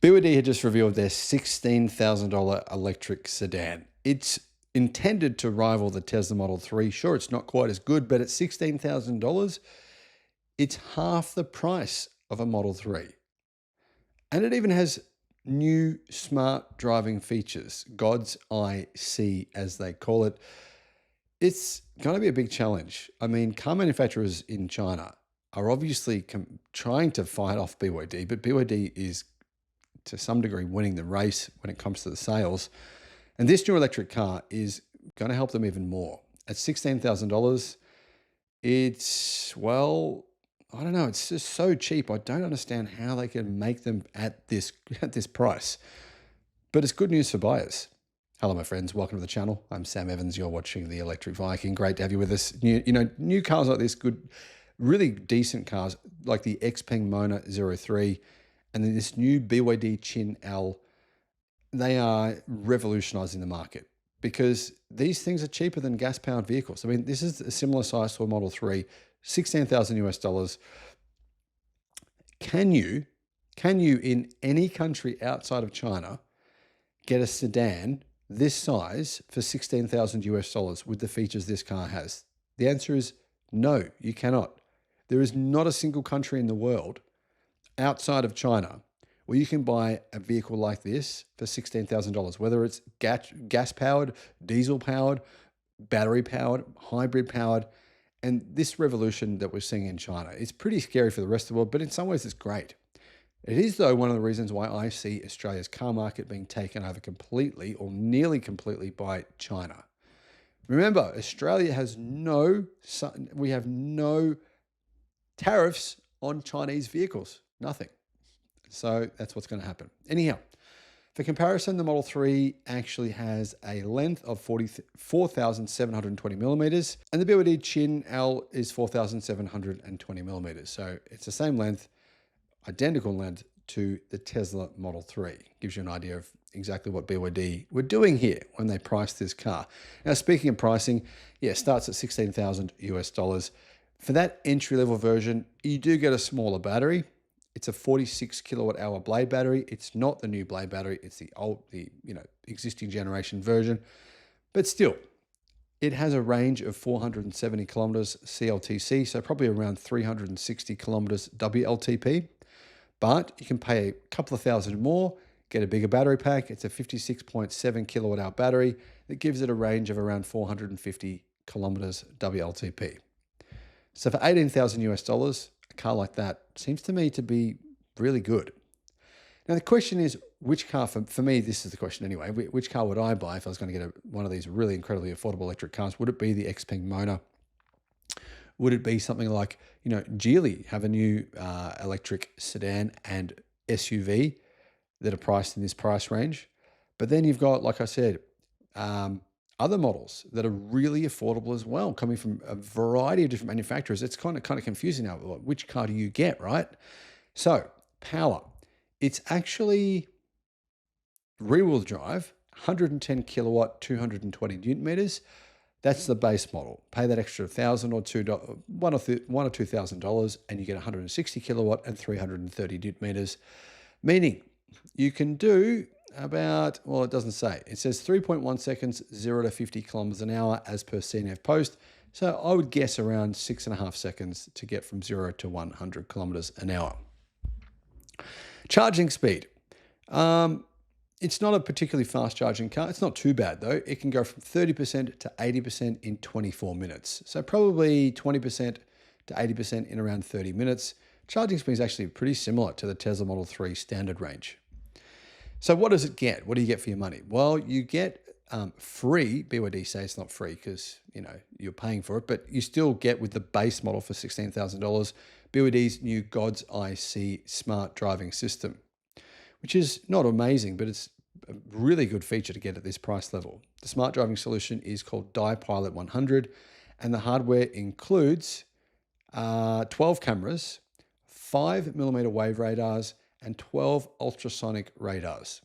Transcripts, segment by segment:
BYD had just revealed their $16,000 electric sedan. It's intended to rival the Tesla Model 3. Sure, it's not quite as good, but at $16,000, it's half the price of a Model 3. And it even has new smart driving features, God's Eye C, as they call it. It's going to be a big challenge. I mean, car manufacturers in China are obviously trying to fight off BYD, but BYD is to some degree winning the race when it comes to the sales. And this new electric car is going to help them even more. At $16,000, it's, well, I don't know, it's just so cheap. I don't understand how they can make them at this price. But it's good news for buyers. Hello, my friends. Welcome to the channel. I'm Sam Evans. You're watching the Electric Viking. Great to have you with us. New cars like this, good, really decent cars like the Xpeng Mona 03 and then this new BYD Chin L. They are revolutionizing the market because these things are cheaper than gas-powered vehicles. I mean, this is a similar size to a Model 3, $16,000 US. Can you in any country outside of China get a sedan this size for $16,000 with the features this car has? The answer is no, you cannot. There is not a single country in the world outside of China where you can buy a vehicle like this for $16,000, whether it's gas-powered, diesel-powered, battery-powered, hybrid-powered. And this revolution that we're seeing in China is pretty scary for the rest of the world, but in some ways it's great. It is, though, one of the reasons why I see Australia's car market being taken over completely or nearly completely by China. Remember, Australia has no tariffs on Chinese vehicles, nothing. So that's what's going to happen. Anyhow, for comparison, the Model 3 actually has a length of 4,720 millimeters, and the BYD Chin L is 4,720 millimeters. So it's the same length, identical length to the Tesla Model 3. Gives you an idea of exactly what BYD were doing here when they priced this car. Now, speaking of pricing, yeah, it starts at $16,000 US. For that entry-level version, you do get a smaller battery. It's a 46 kilowatt hour Blade battery. It's not the new Blade battery. It's the existing generation version. But still, it has a range of 470 kilometers CLTC, so probably around 360 kilometers WLTP. But you can pay a couple of thousand more, get a bigger battery pack. It's a 56.7 kilowatt hour battery that gives it a range of around 450 kilometers WLTP. So for $18,000 US, a car like that seems to me to be really good. Now the question is, which car, for me, this is the question anyway, which car would I buy if I was going to get one of these really incredibly affordable electric cars? Would it be the Xpeng Mona? Would it be something like, Geely have a new electric sedan and SUV that are priced in this price range? But then you've got, like I said, other models that are really affordable as well, coming from a variety of different manufacturers. It's kind of confusing now. Which car do you get, right? So power, it's actually rear-wheel drive, 110 kilowatt, 220 newton meters. That's the base model. Pay that extra $1,000 or $2,000, $1,000 or $2,000, and you get 160 kilowatt and 330 newton meters. Meaning you can do about, well, it doesn't say. It says 3.1 seconds, 0 to 50 kilometers an hour as per CNF post. So I would guess around 6.5 seconds to get from 0 to 100 kilometers an hour. Charging speed. It's not a particularly fast charging car. It's not too bad though. It can go from 30% to 80% in 24 minutes. So probably 20% to 80% in around 30 minutes. Charging speed is actually pretty similar to the Tesla Model 3 standard range. So what does it get? What do you get for your money? Well, you get free. BYD say it's not free because you're paying for it, but you still get with the base model for $16,000 BYD's new God's Eye C smart driving system, which is not amazing, but it's a really good feature to get at this price level. The smart driving solution is called DiPilot 100, and the hardware includes 12 cameras, 5mm wave radars, and 12 ultrasonic radars.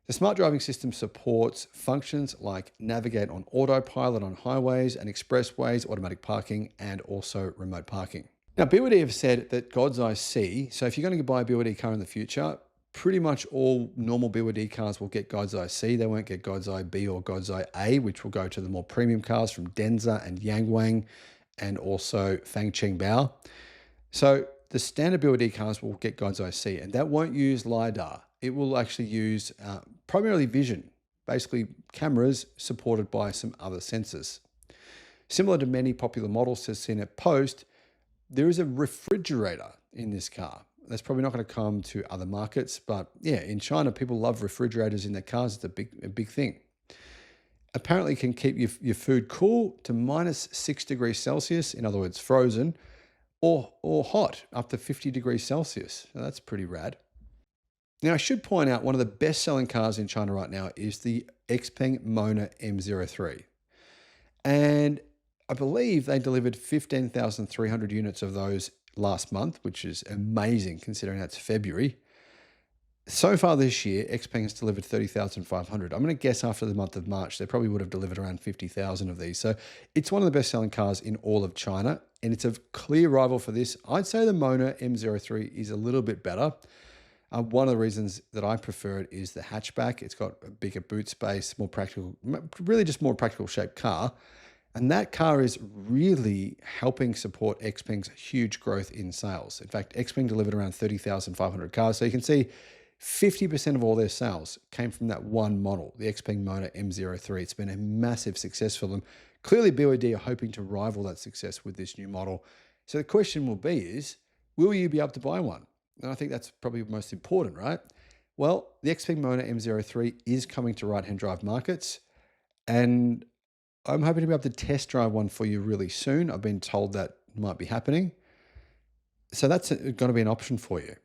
The smart driving system supports functions like navigate on autopilot on highways and expressways, automatic parking, and also remote parking. Now, BYD have said that God's Eye C, so if you're going to buy a BYD car in the future, pretty much all normal BYD cars will get God's Eye C. They won't get God's Eye B or God's Eye A, which will go to the more premium cars from Denza and Yangwang and also Fangcheng Bao. So the standard BYD cars will get God's Eye C, and that won't use LiDAR. It will actually use primarily vision, basically cameras supported by some other sensors. Similar to many popular models as seen at Post, there is a refrigerator in this car. That's probably not going to come to other markets, but yeah, in China, people love refrigerators in their cars. It's a big thing. Apparently, it can keep your food cool to -6 degrees Celsius, in other words, frozen, or hot up to 50 degrees Celsius. So that's pretty rad. Now, I should point out one of the best-selling cars in China right now is the Xpeng Mona M03. And I believe they delivered 15,300 units of those last month, which is amazing considering that's February. So far this year, Xpeng has delivered 30,500. I'm going to guess after the month of March, they probably would have delivered around 50,000 of these. So it's one of the best-selling cars in all of China, and it's a clear rival for this. I'd say the Mona M03 is a little bit better. One of the reasons that I prefer it is the hatchback. It's got a bigger boot space, more practical, really just more practical shaped car. And that car is really helping support Xpeng's huge growth in sales. In fact, Xpeng delivered around 30,500 cars. So you can see 50% of all their sales came from that one model, the Xpeng Mona M03. It's been a massive success for them. Clearly, BYD are hoping to rival that success with this new model. So the question will be will you be able to buy one? And I think that's probably most important, right? Well, the Xpeng Mona M03 is coming to right-hand drive markets, and I'm hoping to be able to test drive one for you really soon. I've been told that might be happening. So that's going to be an option for you.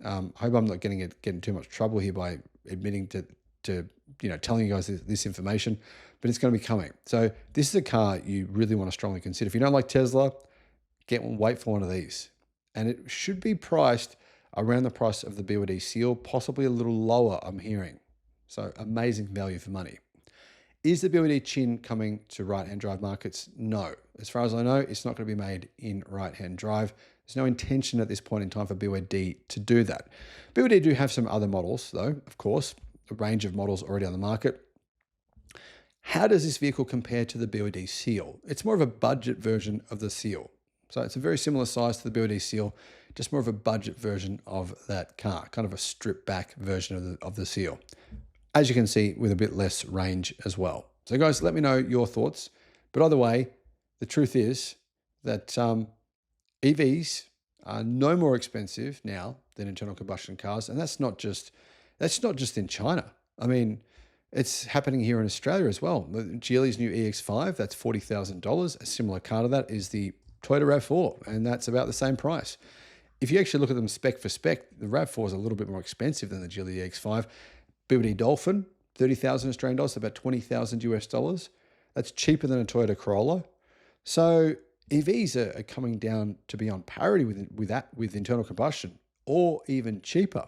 Hope I'm not getting too much trouble here by admitting to telling you guys this information, but it's going to be coming. So this is a car you really want to strongly consider. If you don't like Tesla, wait for one of these. And it should be priced around the price of the BYD Seal, possibly a little lower, I'm hearing. So amazing value for money. Is the BYD Chin coming to right-hand drive markets? No. As far as I know, it's not going to be made in right-hand drive. There's no intention at this point in time for BYD to do that. BYD do have some other models, though, of course, a range of models already on the market. How does this vehicle compare to the BYD Seal? It's more of a budget version of the Seal. So it's a very similar size to the BYD Seal, just more of a budget version of that car, kind of a stripped back version of the Seal. As you can see, with a bit less range as well. So guys, let me know your thoughts. But either way, the truth is that EVs are no more expensive now than internal combustion cars. And that's not just in China. I mean, it's happening here in Australia as well. Geely's new EX5, that's $40,000. A similar car to that is the Toyota RAV4, and that's about the same price. If you actually look at them spec for spec, the RAV4 is a little bit more expensive than the Geely EX5. BYD Dolphin, 30,000 Australian dollars, about 20,000 US dollars. That's cheaper than a Toyota Corolla. So EVs are coming down to be on parity with internal combustion, or even cheaper.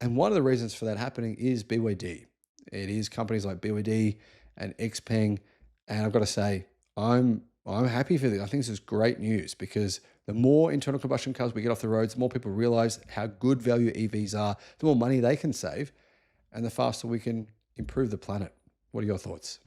And one of the reasons for that happening is BYD. It is companies like BYD and Xpeng, and I've got to say, I'm happy for this. I think this is great news because the more internal combustion cars we get off the roads, the more people realize how good value EVs are, the more money they can save, and the faster we can improve the planet. What are your thoughts?